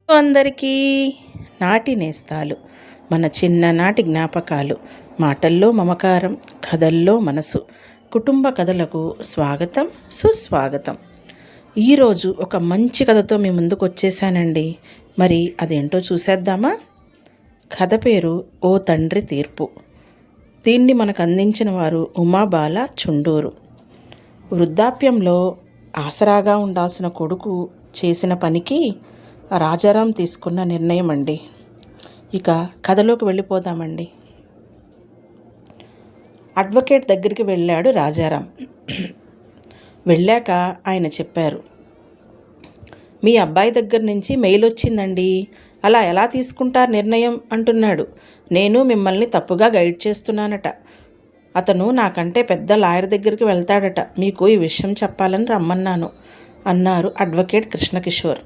అందరికీ నాటి నేస్తాలు, మన చిన్ననాటి జ్ఞాపకాలు, మాటల్లో మమకారం, కథల్లో మనసు, కుటుంబ కథలకు స్వాగతం, సుస్వాగతం. ఈరోజు ఒక మంచి కథతో మీ ముందుకు వచ్చేసానండి. మరి అదేంటో చూసేద్దామా? కథ పేరు ఓ తండ్రి తీర్పు. దీన్ని మనకు అందించిన వారు ఉమాబాల చుండూరు. వృద్ధాప్యంలో ఆసరాగా ఉండాల్సిన కొడుకు చేసిన పనికి రాజారాం తీసుకున్న నిర్ణయం అండి. ఇక కథలోకి వెళ్ళిపోదామండి. అడ్వకేట్ దగ్గరికి వెళ్ళాడు రాజారాం. వెళ్ళాక ఆయన చెప్పారు, మీ అబ్బాయి దగ్గర నుంచి మెయిల్ వచ్చిందండి. అలా ఎలా తీసుకుంటారు నిర్ణయం అంటున్నాడు. నేను మిమ్మల్ని తప్పుగా గైడ్ చేస్తున్నానట. అతను నాకంటే పెద్ద లాయర్ దగ్గరికి వెళ్తాడట. మీకు ఈ విషయం చెప్పాలని రమ్మన్నాను అన్నారు అడ్వకేట్ కృష్ణకిషోర్.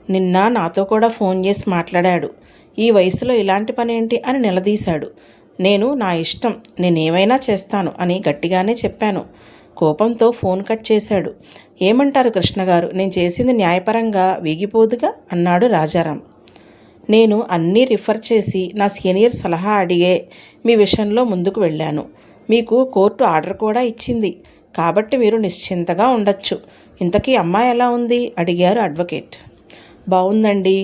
నిన్న నాతో కూడా ఫోన్ చేసి మాట్లాడాడు. ఈ వయసులో ఇలాంటి పని ఏంటి అని నిలదీశాడు. నేను నా ఇష్టం, నేనేమైనా చేస్తాను అని గట్టిగానే చెప్పాను. కోపంతో ఫోన్ కట్ చేశాడు. ఏమంటారు కృష్ణ గారు, నేను చేసింది న్యాయపరంగా వీగిపోదుగా అన్నాడు రాజారాం. నేను అన్నీ రిఫర్ చేసి నా సీనియర్ సలహా అడిగే మీ విషయంలో ముందుకు వెళ్ళాను. మీకు కోర్టు ఆర్డర్ కూడా ఇచ్చింది కాబట్టి మీరు నిశ్చింతగా ఉండొచ్చు. ఇంతకీ అమ్మాయి ఎలా ఉంది అడిగారు అడ్వకేట్. బాగుందండి,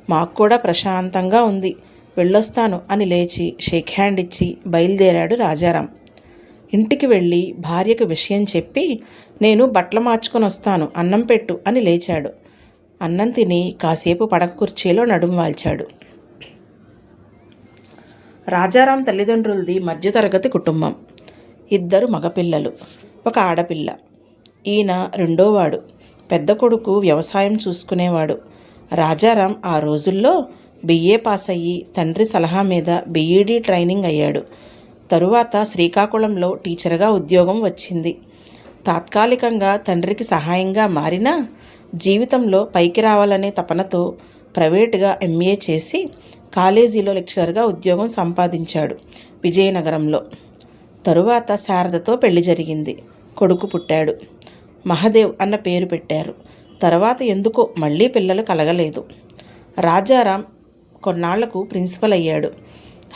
మాకు కూడా ప్రశాంతంగా ఉంది, వెళ్ళొస్తాను అని లేచి షేక్ హ్యాండ్ ఇచ్చి బయలుదేరాడు రాజారాం. ఇంటికి వెళ్ళి భార్యకు విషయం చెప్పి, నేను బట్టలు మార్చుకొని వస్తాను, అన్నం పెట్టు అని లేచాడు. అన్నం తిని కాసేపు పడక కుర్చీలో నడుము వాల్చాడు. రాజారాం తల్లిదండ్రులది మధ్యతరగతి కుటుంబం. 2 మగపిల్లలు, 1 ఆడపిల్ల. ఈయన రెండోవాడు. పెద్ద కొడుకు వ్యవసాయం చూసుకునేవాడు. రాజారాం ఆ రోజుల్లో బిఏ పాస్ అయ్యి తండ్రి సలహా మీద బీఈడీ ట్రైనింగ్ అయ్యాడు. తరువాత శ్రీకాకుళంలో టీచర్గా ఉద్యోగం వచ్చింది. తాత్కాలికంగా తండ్రికి సహాయంగా మారినా జీవితంలో పైకి రావాలనే తపనతో ప్రైవేటుగా ఎంఏ చేసి కాలేజీలో లెక్చరర్గా ఉద్యోగం సంపాదించాడు విజయనగరంలో. తరువాత శారదతో పెళ్లి జరిగింది. కొడుకు పుట్టాడు. మహదేవ్ అన్న పేరు పెట్టారు. తర్వాత ఎందుకో మళ్ళీ పిల్లలు కలగలేదు. రాజారాం కొన్నాళ్లకు ప్రిన్సిపల్ అయ్యాడు.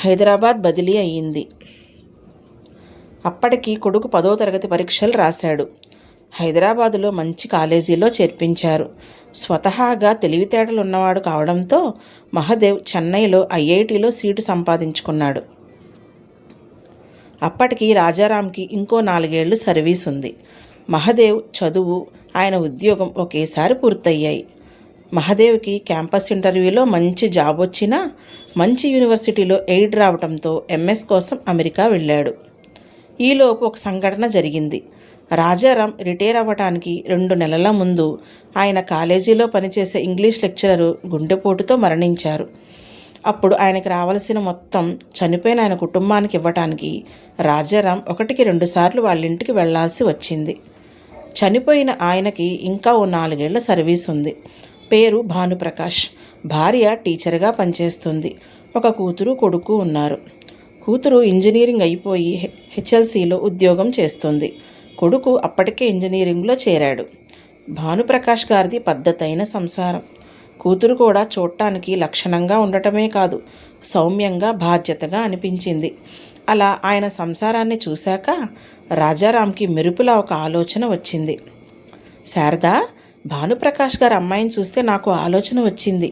హైదరాబాద్ బదిలీ అయ్యింది. అప్పటికి కొడుకు 10వ తరగతి పరీక్షలు రాశాడు. హైదరాబాదులో మంచి కాలేజీలో చేర్పించారు. స్వతహాగా తెలివితేటలు ఉన్నవాడు కావడంతో మహదేవ్ చెన్నైలో ఐఐటిలో సీటు సంపాదించుకున్నాడు. అప్పటికి రాజారాంకి ఇంకో 4 ఏళ్ళు సర్వీస్ ఉంది. మహదేవ్ చదువు, ఆయన ఉద్యోగం ఒకేసారి పూర్తయ్యాయి. మహదేవ్కి క్యాంపస్ ఇంటర్వ్యూలో మంచి జాబ్ వచ్చినా మంచి యూనివర్సిటీలో ఎయిడ్ రావడంతో ఎంఎస్ కోసం అమెరికా వెళ్ళాడు. ఈలోపు ఒక సంఘటన జరిగింది. రాజారాం రిటైర్ అవ్వటానికి 2 నెలల ముందు ఆయన కాలేజీలో పనిచేసే ఇంగ్లీష్ లెక్చరరు గుండెపోటుతో మరణించారు. అప్పుడు ఆయనకు రావాల్సిన మొత్తం చనిపోయిన ఆయన కుటుంబానికి ఇవ్వటానికి రాజారాం 1కి 2 సార్లు వాళ్ళ ఇంటికి వెళ్లాల్సి వచ్చింది. చనిపోయిన ఆయనకి ఇంకా ఓ 4 ఏళ్ల సర్వీస్ ఉంది. పేరు భానుప్రకాష్. భార్య టీచర్గా పనిచేస్తుంది. 1 కూతురు కొడుకు ఉన్నారు. కూతురు ఇంజనీరింగ్ అయిపోయి హెచ్ఎల్సీలో ఉద్యోగం చేస్తుంది. కొడుకు అప్పటికే ఇంజనీరింగ్లో చేరాడు. భానుప్రకాష్ గారిది పద్ధతైన సంసారం. కూతురు కూడా చూడటానికి లక్షణంగా ఉండటమే కాదు, సౌమ్యంగా బాధ్యతగా అనిపించింది. అలా ఆయన సంసారాన్ని చూశాక రాజారాంకి మెరుపులా ఒక ఆలోచన వచ్చింది. శారదా, భానుప్రకాష్ గారి అమ్మాయిని చూస్తే నాకు ఆలోచన వచ్చింది.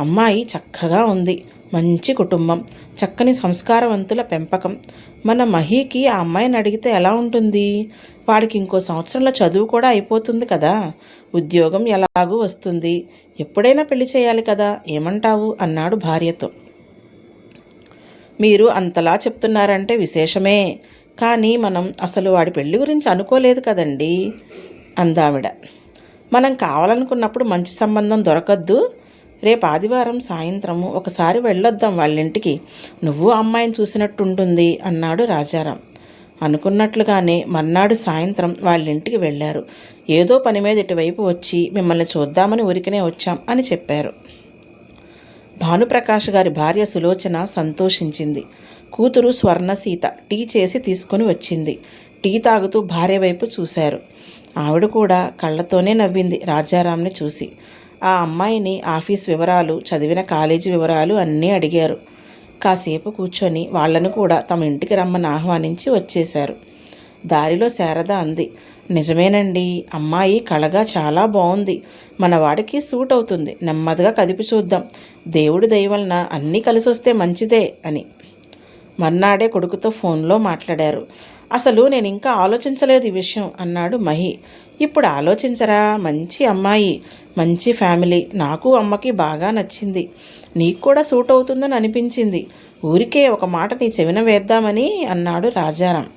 అమ్మాయి చక్కగా ఉంది, మంచి కుటుంబం, చక్కని సంస్కారవంతుల పెంపకం. మన మహీకి ఆ అమ్మాయిని అడిగితే ఎలా ఉంటుంది? వాడికి ఇంకో సంవత్సరంలో చదువు కూడా అయిపోతుంది కదా, ఉద్యోగం ఎలాగూ వస్తుంది, ఎప్పుడైనా పెళ్లి చేయాలి కదా, ఏమంటావు అన్నాడు భార్యతో. మీరు అంతలా చెప్తున్నారంటే విశేషమే, కానీ మనం అసలు వాడి పెళ్లి గురించి అనుకోలేదు కదండి అందావిడ. మనం కావాలనుకున్నప్పుడు మంచి సంబంధం దొరకద్దు. రేపు ఆదివారం సాయంత్రము ఒకసారి వెళ్ళొద్దాం వాళ్ళింటికి, నువ్వు అమ్మాయిని చూసినట్టుంటుంది అన్నాడు రాజారాం. అనుకున్నట్లుగానే మర్నాడు సాయంత్రం వాళ్ళింటికి వెళ్ళారు. ఏదో పని మీద ఇటువైపు వచ్చి మిమ్మల్ని చూద్దామని ఊరికనే వచ్చాం అని చెప్పారు. భానుప్రకాష్ గారి భార్య సులోచన సంతోషించింది. కూతురు స్వర్ణసీత టీ చేసి తీసుకొని వచ్చింది. టీ తాగుతూ భార్య వైపు చూశారు. ఆవిడ కూడా కళ్ళతోనే నవ్వింది రాజారాంని చూసి. ఆ అమ్మాయిని ఆఫీస్ వివరాలు, చదివిన కాలేజీ వివరాలు అన్నీ అడిగారు. కాసేపు కూర్చొని వాళ్ళను కూడా తమ ఇంటికి రమ్మని ఆహ్వానించి వచ్చేశారు. దారిలో శారద అంది, నిజమేనండి, అమ్మాయి కళగా చాలా బాగుంది. మన వాడికి సూట్ అవుతుంది. నెమ్మదిగా కదిపి చూద్దాం. దేవుడి దయ వలన అన్నీ కలిసి వస్తే మంచిదే అని. మర్నాడే కొడుకుతో ఫోన్లో మాట్లాడారు. అసలు నేను ఇంకా ఆలోచించలేదు ఈ విషయం అన్నాడు మహి. ఇప్పుడు ఆలోచించరా, మంచి అమ్మాయి, మంచి ఫ్యామిలీ, నాకు అమ్మకి బాగా నచ్చింది. నీకు కూడా సూట్ అవుతుందని అనిపించింది. ఊరికే ఒక మాట నీ చెవిన వేద్దామని అన్నాడు రాజారాం.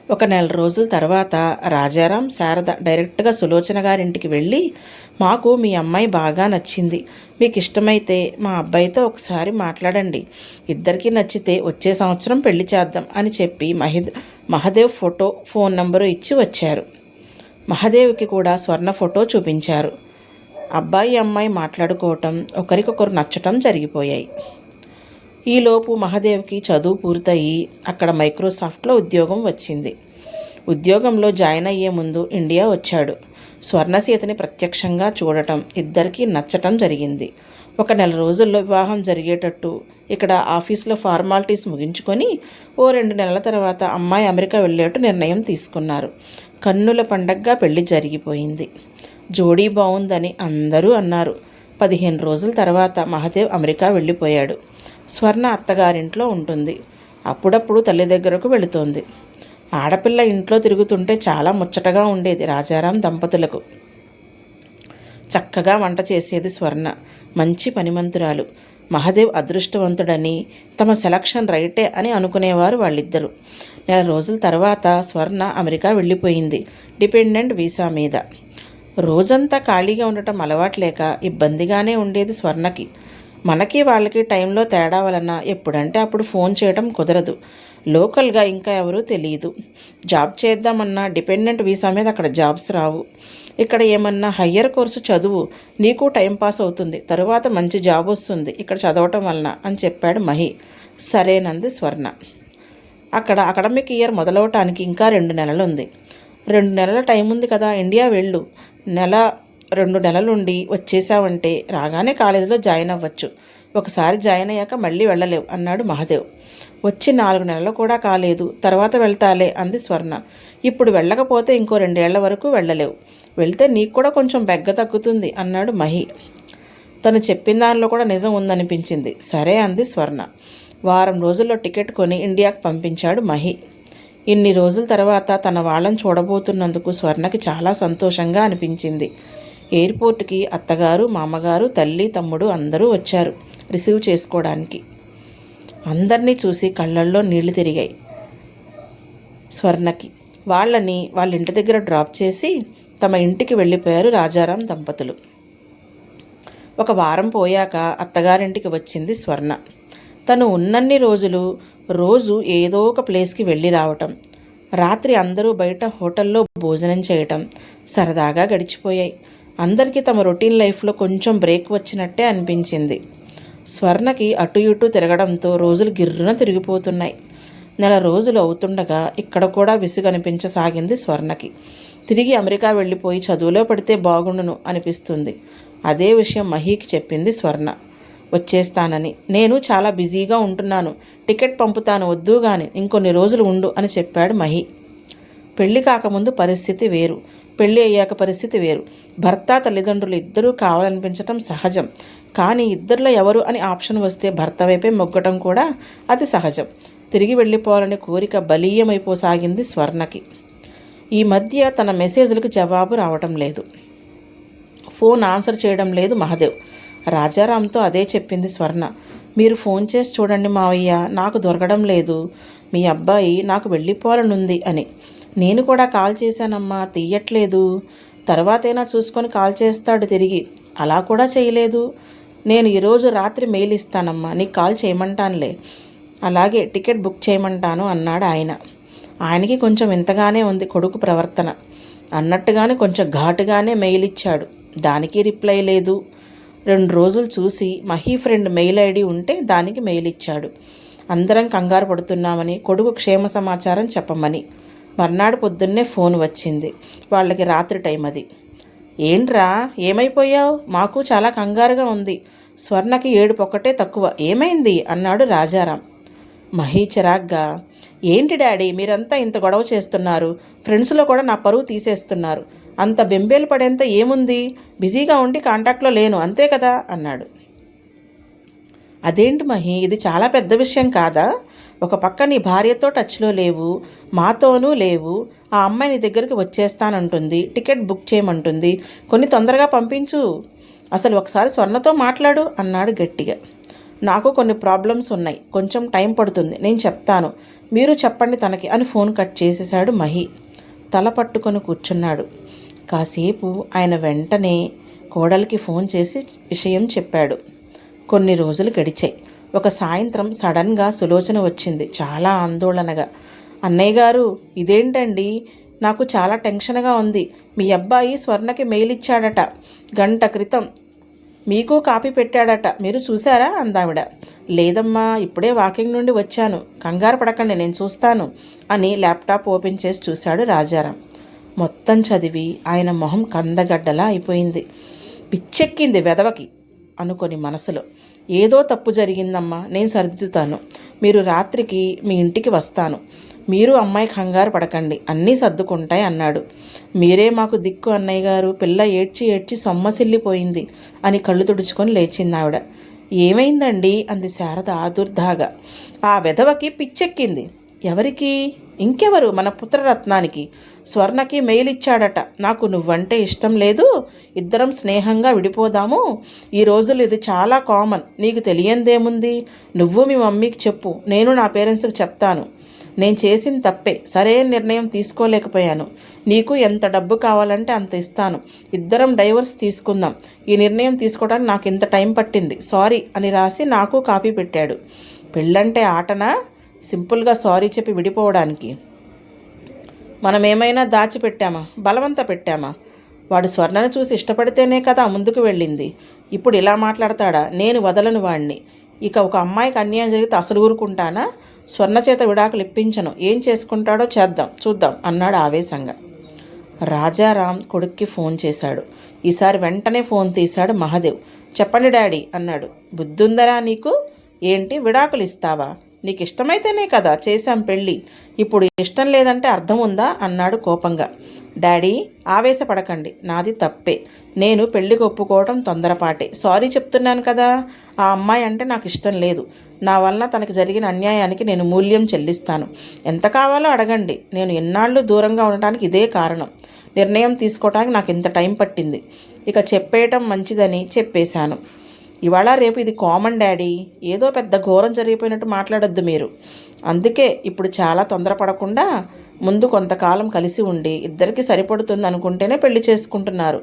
ఒక నెల రోజుల తర్వాత రాజారాం, శారద డైరెక్ట్గా సులోచన గారింటికి వెళ్ళి, మాకు మీ అమ్మాయి బాగా నచ్చింది. మీకు ఇష్టమైతే మా అబ్బాయితో ఒకసారి మాట్లాడండి. ఇద్దరికీ నచ్చితే వచ్చే సంవత్సరం పెళ్లి చేద్దాం అని చెప్పి మహదేవ్ ఫోటో, ఫోన్ నంబరు ఇచ్చి వచ్చారు. మహదేవ్కి కూడా స్వర్ణ ఫోటో చూపించారు. అబ్బాయి అమ్మాయి మాట్లాడుకోవటం, ఒకరికొకరు నచ్చటం జరిగిపోయాయి. ఈలోపు మహదేవ్కి చదువు పూర్తయి అక్కడ మైక్రోసాఫ్ట్లో ఉద్యోగం వచ్చింది. ఉద్యోగంలో జాయిన్ అయ్యే ముందు ఇండియా వచ్చాడు. స్వర్ణసీతని ప్రత్యక్షంగా చూడటం, ఇద్దరికీ నచ్చటం జరిగింది. ఒక నెల రోజుల్లో వివాహం జరిగేటట్టు ఇక్కడ ఆఫీస్లో ఫార్మాలిటీస్ ముగించుకొని 2 నెలల తర్వాత అమ్మాయి అమెరికా వెళ్ళేట్టు నిర్ణయం తీసుకున్నారు. కన్నుల పండగగా పెళ్లి జరిగిపోయింది. జోడీ బాగుందని అందరూ అన్నారు. 15 రోజుల తర్వాత మహదేవ్ అమెరికా వెళ్ళిపోయాడు. స్వర్ణ అత్తగారింట్లో ఉంటుంది. అప్పుడప్పుడు తల్లి దగ్గరకు వెళుతోంది. ఆడపిల్ల ఇంట్లో తిరుగుతుంటే చాలా ముచ్చటగా ఉండేది రాజారాం దంపతులకు. చక్కగా వంట చేసేది స్వర్ణ. మంచి పనిమంతురాలు. మహదేవ్ అదృష్టవంతుడని, తమ సెలక్షన్ రైటే అని అనుకునేవారు వాళ్ళిద్దరూ. నెల రోజుల తర్వాత స్వర్ణ అమెరికా వెళ్ళిపోయింది, డిపెండెంట్ వీసా మీద. రోజంతా ఖాళీగా ఉండటం అలవాట్లేక ఇబ్బందిగానే ఉండేది స్వర్ణకి. మనకి వాళ్ళకి టైంలో తేడా వలన ఎప్పుడంటే అప్పుడు ఫోన్ చేయడం కుదరదు. లోకల్గా ఇంకా ఎవరూ తెలియదు. జాబ్ చేద్దామన్నా డిపెండెంట్ వీసా మీద అక్కడ జాబ్స్ రావు. ఇక్కడ ఏమన్నా హయ్యర్ కోర్సు చదువు, నీకు టైంపాస్ అవుతుంది, తరువాత మంచి జాబ్ వస్తుంది ఇక్కడ చదవటం వలన అని చెప్పాడు మహి. సరేనంది స్వర్ణ. అక్కడ అకాడమిక్ ఇయర్ మొదలవటానికి ఇంకా 2 నెలలు ఉంది. 2 నెలల టైం ఉంది కదా, ఇండియా వెళ్ళు. 2 నెలలుండి వచ్చేసావంటే రాగానే కాలేజీలో జాయిన్ అవ్వచ్చు. ఒకసారి జాయిన్ అయ్యాక మళ్ళీ వెళ్ళలేవు అన్నాడు మహదేవ్. వచ్చి 4 నెలలు కూడా కాలేదు, తర్వాత వెళ్తాలే అంది స్వర్ణ. ఇప్పుడు వెళ్ళకపోతే ఇంకో 2 ఏళ్ల వరకు వెళ్ళలేవు. వెళ్తే నీకు కూడా కొంచెం బెగ్గ తగ్గుతుంది అన్నాడు మహి. తను చెప్పిన దానిలో కూడా నిజం ఉందనిపించింది. సరే అంది స్వర్ణ. వారం రోజుల్లో టికెట్ కొని ఇండియాకు పంపించాడు మహి. ఇన్ని రోజుల తర్వాత తన వాళ్ళని చూడబోతున్నందుకు స్వర్ణకి చాలా సంతోషంగా అనిపించింది. ఎయిర్పోర్ట్కి అత్తగారు, మామగారు, తల్లి, తమ్ముడు అందరూ వచ్చారు రిసీవ్ చేసుకోవడానికి. అందరినీ చూసి కళ్ళల్లో నీళ్లు తిరిగాయి స్వర్ణకి. వాళ్ళని వాళ్ళ ఇంటి దగ్గర డ్రాప్ చేసి తమ ఇంటికి వెళ్ళిపోయారు రాజారాం దంపతులు. ఒక వారం పోయాక అత్తగారింటికి వచ్చింది స్వర్ణ. తను ఉన్నన్ని రోజులు రోజు ఏదో ఒక ప్లేస్కి వెళ్ళి రావటం, రాత్రి అందరూ బయట హోటల్లో భోజనం చేయటం సరదాగా గడిచిపోయాయి. అందరికీ తమ రొటీన్ లైఫ్లో కొంచెం బ్రేక్ వచ్చినట్టే అనిపించింది. స్వర్ణకి అటు ఇటు తిరగడంతో రోజులు గిర్రున తిరిగిపోతున్నాయి. నెల రోజులు అవుతుండగా ఇక్కడ కూడా విసుగు అనిపించసాగింది స్వర్ణకి. తిరిగి అమెరికా వెళ్ళిపోయి చదువులో పడితే బాగుండును అనిపిస్తుంది. అదే విషయం మహీకి చెప్పింది స్వర్ణ. వచ్చేస్తానని. నేను చాలా బిజీగా ఉంటున్నాను, టికెట్ పంపుతాను, వద్దు కానీ ఇంకొన్ని రోజులు ఉండు అని చెప్పాడు మహి. పెళ్లి కాకముందు పరిస్థితి వేరు, పెళ్ళి అయ్యాక పరిస్థితి వేరు. భర్త తల్లిదండ్రులు ఇద్దరూ కావాలనిపించటం సహజం. కానీ ఇద్దరిలో ఎవరు అని ఆప్షన్ వస్తే భర్త వైపే మొగ్గటం కూడా అతి సహజం. తిరిగి వెళ్ళిపోవాలనే కోరిక బలీయమైపోసాగింది స్వర్ణకి. ఈ మధ్య తన మెసేజ్లకు జవాబు రావటం లేదు, ఫోన్ ఆన్సర్ చేయడం లేదు మహదేవ్. రాజారాంతో అదే చెప్పింది స్వర్ణ. మీరు ఫోన్ చేసి చూడండి మావయ్య, నాకు దొరకడం లేదు. మీ అబ్బాయి నాకు వెళ్ళిపోవాలనుంది అని. నేను కూడా కాల్ చేశానమ్మా, తీయట్లేదు. తర్వాతైనా చూసుకొని కాల్ చేస్తాడు తిరిగి. అలా కూడా చేయలేదు. నేను ఈరోజు రాత్రి మెయిల్ ఇస్తానమ్మా, నీకు కాల్ చేయమంటానులే. అలాగే టికెట్ బుక్ చేయమంటాను అన్నాడు ఆయన. ఆయనకి కొంచెం వింతగానే ఉంది కొడుకు ప్రవర్తన. అన్నట్టుగానే కొంచెం ఘాటుగానే మెయిల్ ఇచ్చాడు. దానికి రిప్లై లేదు. 2 రోజులు చూసి మహీ ఫ్రెండ్ మెయిల్ ఐడి ఉంటే దానికి మెయిల్ ఇచ్చాడు. అందరం కంగారు పడుతున్నామని, కొడుకు క్షేమ సమాచారం చెప్పమని. మర్నాడు పొద్దున్నే ఫోన్ వచ్చింది. వాళ్ళకి రాత్రి టైం అది. ఏంట్రా ఏమైపోయావు? మాకు చాలా కంగారుగా ఉంది. స్వర్ణకి ఏడుపు ఒక్కటే తక్కువ. ఏమైంది అన్నాడు రాజారాం. మహి చిరాగ్గా, ఏంటి డాడీ మీరంతా ఇంత గొడవ చేస్తున్నారు? ఫ్రెండ్స్లో కూడా నా పరువు తీసేస్తున్నారు. అంత బెంబేలు పడేంత ఏముంది? బిజీగా ఉండి కాంటాక్ట్లో లేను అంతే కదా అన్నాడు. అదేంటి మహి, ఇది చాలా పెద్ద విషయం కాదా? ఒక పక్క నీ భార్యతో టచ్లో లేవు, మాతోనూ లేవు. ఆ అమ్మాయి నీ దగ్గరికి వచ్చేస్తానంటుంది, టికెట్ బుక్ చేయమంటుంది. కొన్ని తొందరగా పంపించు. అసలు ఒకసారి స్వర్ణతో మాట్లాడు అన్నాడు గట్టిగా. నాకు కొన్ని ప్రాబ్లమ్స్ ఉన్నాయి, కొంచెం టైం పడుతుంది, నేను చెప్తాను, మీరు చెప్పండి తనకి అని ఫోన్ కట్ చేసేశాడు మహి. తల పట్టుకొని కూర్చున్నాడు. కాసేపు ఆయన వెంటనే కోడలికి ఫోన్ చేసి విషయం చెప్పాడు. కొన్ని రోజులు గడిచాయి. ఒక సాయంత్రం సడన్గా సులోచన వచ్చింది, చాలా ఆందోళనగా. అన్నయ్య గారు, ఇదేంటండి, నాకు చాలా టెన్షన్గా ఉంది. మీ అబ్బాయి స్వర్ణకి మెయిల్ ఇచ్చాడట, గంట క్రితం మీకు కాపీ పెట్టాడట, మీరు చూసారా అందావిడ. లేదమ్మా, ఇప్పుడే వాకింగ్ నుండి వచ్చాను, కంగారు పడకండి నేను చూస్తాను అని ల్యాప్టాప్ ఓపెన్ చేసి చూశాడు రాజారాం. మొత్తం చదివి ఆయన మొహం కందగడ్డలా అయిపోయింది. పిచ్చెక్కింది వెదవకి అనుకొని మనసులో, ఏదో తప్పు జరిగిందమ్మా, నేను సర్దుతాను, మీరు రాత్రికి మీ ఇంటికి వస్తాను, మీరు అమ్మాయి కంగారు పడకండి, అన్నీ సర్దుకుంటాయి అన్నాడు. మీరే మాకు దిక్కు అన్నయ్య గారు, పిల్ల ఏడ్చి ఏడ్చి సొమ్మసిల్లిపోయింది అని కళ్ళు తుడుచుకొని లేచింది ఆవిడ. ఏమైందండి అంది శారద ఆదుర్దాగా. ఆ వెధవకి పిచ్చెక్కింది. ఎవరికి? ఇంకెవరు, మన పుత్రరత్నానికి. స్వర్ణకి మెయిల్ ఇచ్చాడట, నాకు నువ్వంటే ఇష్టం లేదు, ఇద్దరం స్నేహంగా విడిపోదాము, ఈ రోజులు ఇది చాలా కామన్, నీకు తెలియందేముంది, నువ్వు మీ మమ్మీకి చెప్పు, నేను నా పేరెంట్స్కి చెప్తాను, నేను చేసిన తప్పే, సరైన నిర్ణయం తీసుకోలేకపోయాను, నీకు ఎంత డబ్బు కావాలంటే అంత ఇస్తాను, ఇద్దరం డైవర్స్ తీసుకుందాం, ఈ నిర్ణయం తీసుకోవడానికి నాకు ఇంత టైం పట్టింది, సారీ అని రాసి నాకు కాపీ పెట్టాడు. పెళ్ళంటే ఆటనా? సింపుల్గా సారీ చెప్పి విడిపోవడానికి. మనం ఏమైనా దాచిపెట్టామా, బలవంత పెట్టామా? వాడు స్వర్ణను చూసి ఇష్టపడితేనే కదా ముందుకు వెళ్ళింది. ఇప్పుడు ఇలా మాట్లాడతాడా? నేను వదలను వాడిని. ఇక ఒక అమ్మాయికి అన్యాయం జరిగితే అసలు ఊరుకుంటానా? స్వర్ణ చేత విడాకులు ఇప్పించను, ఏం చేసుకుంటాడో చూద్దాం అన్నాడు ఆవేశంగా. రాజారాం కొడుక్కి ఫోన్ చేశాడు. ఈసారి వెంటనే ఫోన్ తీశాడు మహాదేవ్. చెప్పండి డాడీ అన్నాడు. బుద్ధుందరా నీకు? ఏంటి విడాకులు ఇస్తావా? నీకు ఇష్టమైతేనే కదా చేశాం పెళ్ళి, ఇప్పుడు ఇష్టం లేదంటే అర్థం ఉందా అన్నాడు కోపంగా. డాడీ ఆవేశపడకండి, నాది తప్పే, నేను పెళ్ళికి ఒప్పుకోవడం తొందరపాటే, సారీ చెప్తున్నాను కదా. ఆ అమ్మాయి అంటే నాకు ఇష్టం లేదు, నా వలన తనకు జరిగిన అన్యాయానికి నేను మూల్యం చెల్లిస్తాను, ఎంత కావాలో అడగండి, నేను ఎన్నాళ్ళు దూరంగా ఉండటానికి ఇదే కారణం, నిర్ణయం తీసుకోవడానికి నాకు ఇంత టైం పట్టింది, ఇక చెప్పేయటం మంచిదని చెప్పేశాను. ఇవాళ రేపు ఇది కామన్ డాడీ, ఏదో పెద్ద ఘోరం జరిగిపోయినట్టు మాట్లాడొద్దు మీరు. అందుకే ఇప్పుడు చాలా తొందరపడకుండా ముందు కొంతకాలం కలిసి ఉండి ఇద్దరికి సరిపడుతుంది అనుకుంటేనే పెళ్లి చేసుకుంటున్నారు,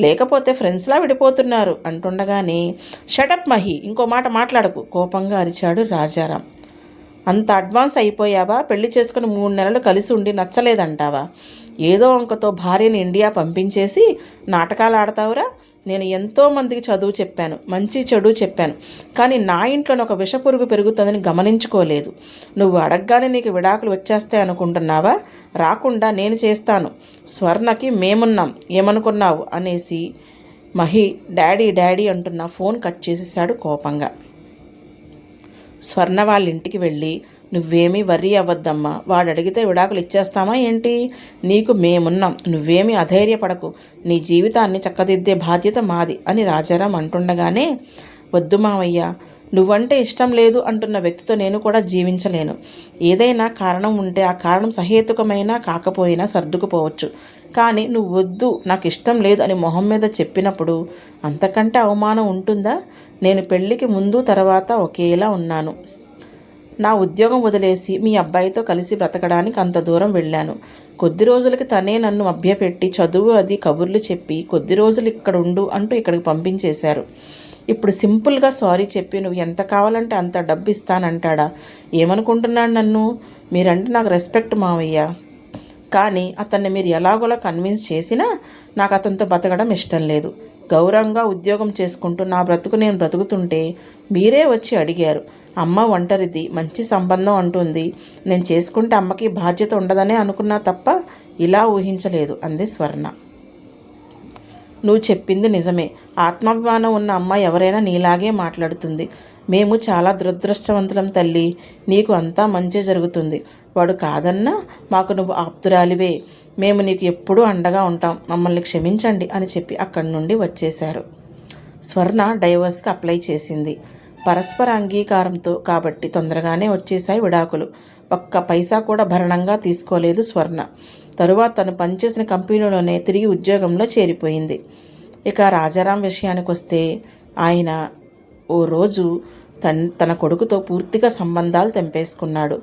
లేకపోతే ఫ్రెండ్స్లా విడిపోతున్నారు అంటుండగానే, షటప్ మహి, ఇంకో మాట మాట్లాడకు కోపంగా అరిచాడు రాజారాం. అంత అడ్వాన్స్ అయిపోయావా? పెళ్లి చేసుకుని 3 నెలలు కలిసి ఉండి నచ్చలేదంటావా? ఏదో అంకతో భార్యని ఇండియా పంపించేసి నాటకాలు ఆడతావురా? నేను ఎంతోమందికి చదువు చెప్పాను, మంచి చెడు చెప్పాను, కానీ నా ఇంట్లోనే ఒక విషపురుగు పెరుగుతుందని గమనించుకోలేదు. నువ్వు అడగగానే నీకు విడాకులు వచ్చేస్తాయి అనుకుంటున్నావా? రాకుండా నేను చేస్తాను, స్వర్ణకి మేమున్నాం, ఏమనుకున్నావు అనేసి మహి డాడీ డాడీ అంటున్న ఫోన్ కట్ చేసేసాడు కోపంగా. స్వర్ణ వాళ్ళ ఇంటికి వెళ్ళి, నువ్వేమీ వర్రీ అవ్వద్దమ్మా, వాడు అడిగితే విడాకులు ఇచ్చేస్తామా ఏంటి, నీకు మేమున్నాం, నువ్వేమీ అధైర్యపడకు, నీ జీవితాన్ని చక్కదిద్దే బాధ్యత మాది అని రాజారాం అంటుండగానే, వద్దు మావయ్య, నువ్వంటే ఇష్టం లేదు అంటున్న వ్యక్తితో నేను కూడా జీవించలేను, ఏదైనా కారణం ఉంటే ఆ కారణం సహేతుకమైనా కాకపోయినా సర్దుకుపోవచ్చు, కానీ నువ్వు వద్దు నాకు ఇష్టం లేదు అని మొహం మీద చెప్పినప్పుడు అంతకంటే అవమానం ఉంటుందా? నేను పెళ్ళికి ముందు తర్వాత ఒకేలా ఉన్నాను, నా ఉద్యోగం వదిలేసి మీ అబ్బాయితో కలిసి బ్రతకడానికి అంత దూరం వెళ్ళాను, కొద్ది రోజులకి తనే నన్ను మభ్యపెట్టి చదువు అది కబుర్లు చెప్పి కొద్ది రోజులు ఇక్కడ ఉండు అంటూ ఇక్కడికి పంపించేశారు. ఇప్పుడు సింపుల్గా సారీ చెప్పి నువ్వు ఎంత కావాలంటే అంత డబ్బు ఇస్తానంటాడా? ఏమనుకుంటున్నాడు నన్ను? మీరంటే నాకు రెస్పెక్ట్ మావయ్య, కానీ అతన్ని మీరు ఎలాగోలా కన్విన్స్ చేసినా నాకు అతనితో బతకడం ఇష్టం లేదు. గౌరవంగా ఉద్యోగం చేసుకుంటూ నా బ్రతుకు నేను బ్రతుకుతుంటే మీరే వచ్చి అడిగారు, అమ్మ ఒంటరిది, మంచి సంబంధం అంటుంది, నేను చేసుకుంటే అమ్మకి బాధ్యత ఉండదనే అనుకున్నా తప్ప ఇలా ఊహించలేదు అంది స్వర్ణ. నువ్వు చెప్పింది నిజమే. ఆత్మాభిమానం ఉన్న అమ్మాయి ఎవరైనా నీలాగే మాట్లాడుతుంది. మేము చాలా దురదృష్టవంతులం తల్లి. నీకు అంతా మంచి జరుగుతుంది. వాడు కాదన్నా మాకు నువ్వు ఆప్తురాలివే. మేము నీకు ఎప్పుడూ అండగా ఉంటాం. మమ్మల్ని క్షమించండి అని చెప్పి అక్కడి నుండి వచ్చేశారు. స్వర్ణ డైవర్స్కి అప్లై చేసింది. పరస్పర అంగీకారంతో కాబట్టి తొందరగానే వచ్చేసాయి విడాకులు. ఒక్క పైసా కూడా భరణంగా తీసుకోలేదు స్వర్ణ. తరువాత తను పనిచేసిన కంపెనీలోనే తిరిగి ఉద్యోగంలో చేరిపోయింది. ఇక రాజారాం విషయానికి వస్తే ఆయన ఓ రోజు తన కొడుకుతో పూర్తిగా సంబంధాలు తెంపేసుకున్నాడు.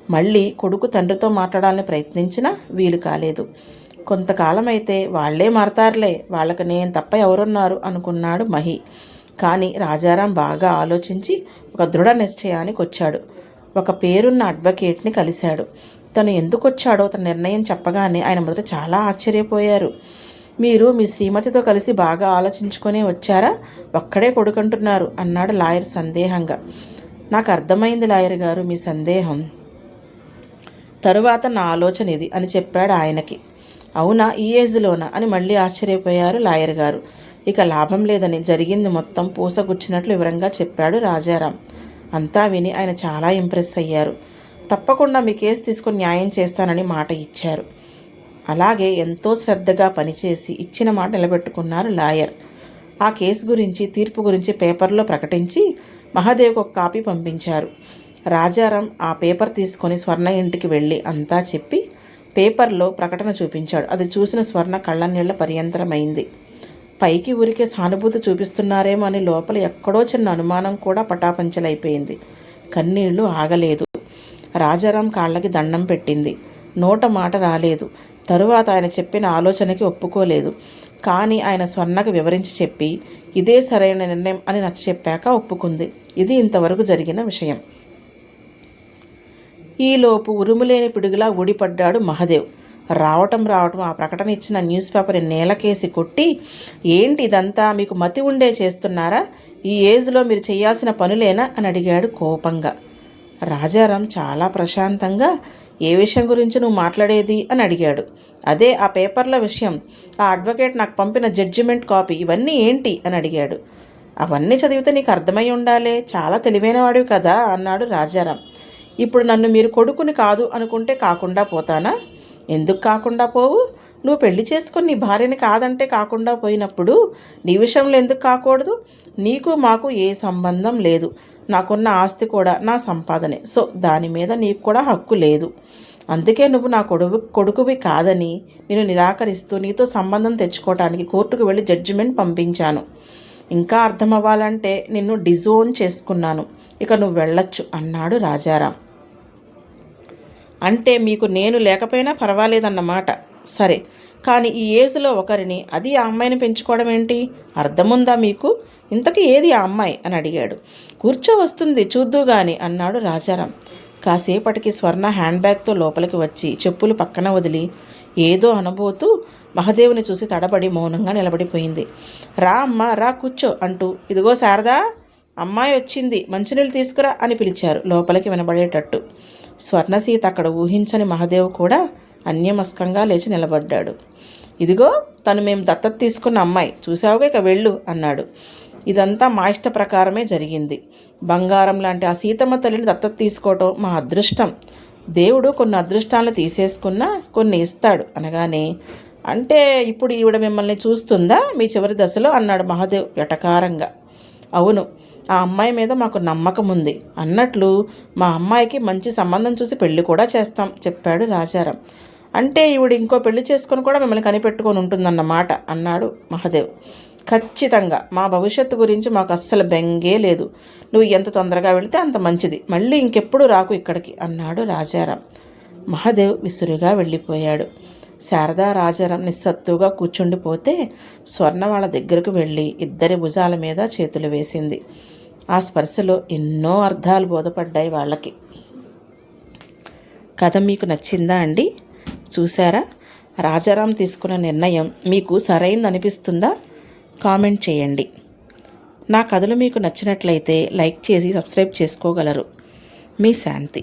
మళ్ళీ కొడుకు తండ్రితో మాట్లాడాలని ప్రయత్నించినా వీలు కాలేదు. కొంతకాలం అయితే వాళ్లే మారతారులే, వాళ్ళకి నేను తప్ప ఎవరున్నారు అనుకున్నాడు మహి. కానీ రాజారాం బాగా ఆలోచించి ఒక దృఢ నిశ్చయానికి వచ్చాడు. ఒక పేరున్న అడ్వకేట్ని కలిశాడు. తను ఎందుకు వచ్చాడో తన నిర్ణయం చెప్పగానే ఆయన మొదట చాలా ఆశ్చర్యపోయారు. మీరు మీ శ్రీమతితో కలిసి బాగా ఆలోచించుకొని వచ్చారా? ఒక్కడే కొడుకంటున్నారు అన్నాడు లాయర్ సందేహంగా. నాకు అర్థమైంది లాయర్ గారు మీ సందేహం. తరువాత నా ఆలోచన ఇది అని చెప్పాడు ఆయనకి. అవునా, ఈ ఏజ్లోనా అని మళ్ళీ ఆశ్చర్యపోయారు లాయర్ గారు. ఇక లాభం లేదని జరిగింది మొత్తం పూసగుచ్చినట్లు వివరంగా చెప్పాడు రాజారాం. అంతా విని ఆయన చాలా ఇంప్రెస్ అయ్యారు. తప్పకుండా మీ కేసు తీసుకొని న్యాయం చేస్తానని మాట ఇచ్చారు. అలాగే ఎంతో శ్రద్ధగా పనిచేసి ఇచ్చిన మాట నిలబెట్టుకున్నారు లాయర్. ఆ కేసు గురించి, తీర్పు గురించి పేపర్లో ప్రకటించి మహాదేవ్కి ఒక కాపీ పంపించారు. రాజారాం ఆ పేపర్ తీసుకొని స్వర్ణ ఇంటికి వెళ్ళి అంతా చెప్పి పేపర్లో ప్రకటన చూపించాడు. అది చూసిన స్వర్ణ కళ్ళనీళ్ల పర్యంతరమైంది. పైకి ఊరికే సానుభూతి చూపిస్తున్నారేమో అని లోపల ఎక్కడో చిన్న అనుమానం కూడా పటాపంచలైపోయింది. కన్నీళ్లు ఆగలేదు. రాజారాం కాళ్ళకి దండం పెట్టింది. నోట మాట రాలేదు. తరువాత ఆయన చెప్పిన ఆలోచనకి ఒప్పుకోలేదు. కానీ ఆయన స్వర్ణకు వివరించి చెప్పి ఇదే సరైన నిర్ణయం అని నచ్చచెప్పాక ఒప్పుకుంది. ఇది ఇంతవరకు జరిగిన విషయం. ఈలోపు ఉరుములేని పిడుగులా ఊడిపడ్డాడు మహాదేవ్. రావటం ఆ ప్రకటన ఇచ్చిన న్యూస్ పేపర్ నేలకేసి కొట్టి, ఏంటి ఇదంతా, మీకు మతి ఉండే చేస్తున్నారా? ఈ ఏజ్లో మీరు చేయాల్సిన పనులేనా అని అడిగాడు కోపంగా. రాజారాం చాలా ప్రశాంతంగా, ఏ విషయం గురించి నువ్వు మాట్లాడేది అని అడిగాడు. అదే ఆ పేపర్ల విషయం, ఆ అడ్వకేట్ నాకు పంపిన జడ్జిమెంట్ కాపీ, ఇవన్నీ ఏంటి అని అడిగాడు. అవన్నీ చదివితే నీకు అర్థమై ఉండాలే, చాలా తెలివైనవాడివి కదా అన్నాడు రాజారాం. ఇప్పుడు నన్ను మీరు కొడుకుని కాదు అనుకుంటే కాకుండా పోతానా? ఎందుకు కాకుండా పోవు? నువ్వు పెళ్లి చేసుకుని నీ భార్యని కాదంటే కాకుండా పోయినప్పుడు నీ విషయంలో ఎందుకు కాకూడదు? నీకు మాకు ఏ సంబంధం లేదు. నాకున్న ఆస్తి కూడా నా సంపాదనే. సో దాని మీద నీకు కూడా హక్కు లేదు. అందుకే నువ్వు నా కొడుకువి కాదని నేను నిరాకరిస్తూ నీతో సంబంధం తెచ్చుకోవటానికి కోర్టుకు వెళ్ళి జడ్జిమెంట్ పంపించాను. ఇంకా అర్థం అవ్వాలంటే నిన్ను డిజోన్ చేసుకున్నాను. ఇక నువ్వు వెళ్ళొచ్చు అన్నాడు రాజారాం. అంటే మీకు నేను లేకపోయినా పర్వాలేదన్నమాట. సరే, కానీ ఈ ఏజ్లో ఒకరిని, అది ఆ అమ్మాయిని పెంచుకోవడం ఏంటి? అర్థముందా మీకు? ఇంతకీ ఏది ఆ అమ్మాయి అని అడిగాడు. కూర్చో, వస్తుంది చూద్దు గాని అన్నాడు రాజారాం. కాసేపటికి స్వర్ణ హ్యాండ్ బ్యాగ్తో లోపలికి వచ్చి చెప్పులు పక్కన వదిలి ఏదో అనబోతూ మహాదేవుని చూసి తడబడి మౌనంగా నిలబడిపోయింది. రా అమ్మ, రా కూర్చో అంటూ, ఇదిగో శారదా, అమ్మాయి వచ్చింది, మంచినీళ్ళు తీసుకురా అని పిలిచారు లోపలికి వినబడేటట్టు. స్వర్ణసీత అక్కడ ఊహించని మహాదేవ్ కూడా అన్యమస్కంగా లేచి నిలబడ్డాడు. ఇదిగో తను మేము దత్తత తీసుకున్న అమ్మాయి, చూసావుగా, ఇక వెళ్ళు అన్నాడు. ఇదంతా మా ఇష్ట ప్రకారమే జరిగింది. బంగారం లాంటి ఆ సీతమ్మ తల్లిని దత్తత తీసుకోవటం మా అదృష్టం. దేవుడు కొన్ని అదృష్టాలను తీసేసుకున్నా కొన్ని ఇస్తాడు అనగానే, అంటే ఇప్పుడు ఈవిడ మిమ్మల్ని చూస్తుందా మీ చివరి దశలో అన్నాడు మహాదేవ్ ఎటకారంగా. అవును, ఆ అమ్మాయి మీద మాకు నమ్మకం ఉంది. అన్నట్లు మా అమ్మాయికి మంచి సంబంధం చూసి పెళ్లి కూడా చేస్తాం చెప్పాడు రాజారాం. అంటే ఈవిడ ఇంకో పెళ్లి చేసుకొని కూడా మిమ్మల్ని కనిపెట్టుకొని ఉంటుందన్నమాట అన్నాడు మహాదేవ్. ఖచ్చితంగా, మా భవిష్యత్తు గురించి మాకు అస్సలు బెంగే లేదు. నువ్వు ఎంత తొందరగా వెళితే అంత మంచిది. మళ్ళీ ఇంకెప్పుడు రాకు ఇక్కడికి అన్నాడు రాజారాం. మహాదేవ్ విసురుగా వెళ్ళిపోయాడు. శారదా రాజారాం నిస్సత్తుగా కూర్చుండిపోతే స్వర్ణ వాళ్ళ దగ్గరకు వెళ్ళి ఇద్దరి భుజాల మీద చేతులు వేసింది. ఆ స్పర్శలో ఎన్నో అర్థాలు బోధపడ్డాయి వాళ్ళకి. కథ మీకు నచ్చిందా అండి? చూసారా? రాజారాం తీసుకున్న నిర్ణయం మీకు సరైందనిపిస్తుందా? కామెంట్ చేయండి. నా కథలు మీకు నచ్చినట్లయితే లైక్ చేసి సబ్స్క్రైబ్ చేసుకోగలరు. మీ శాంతి.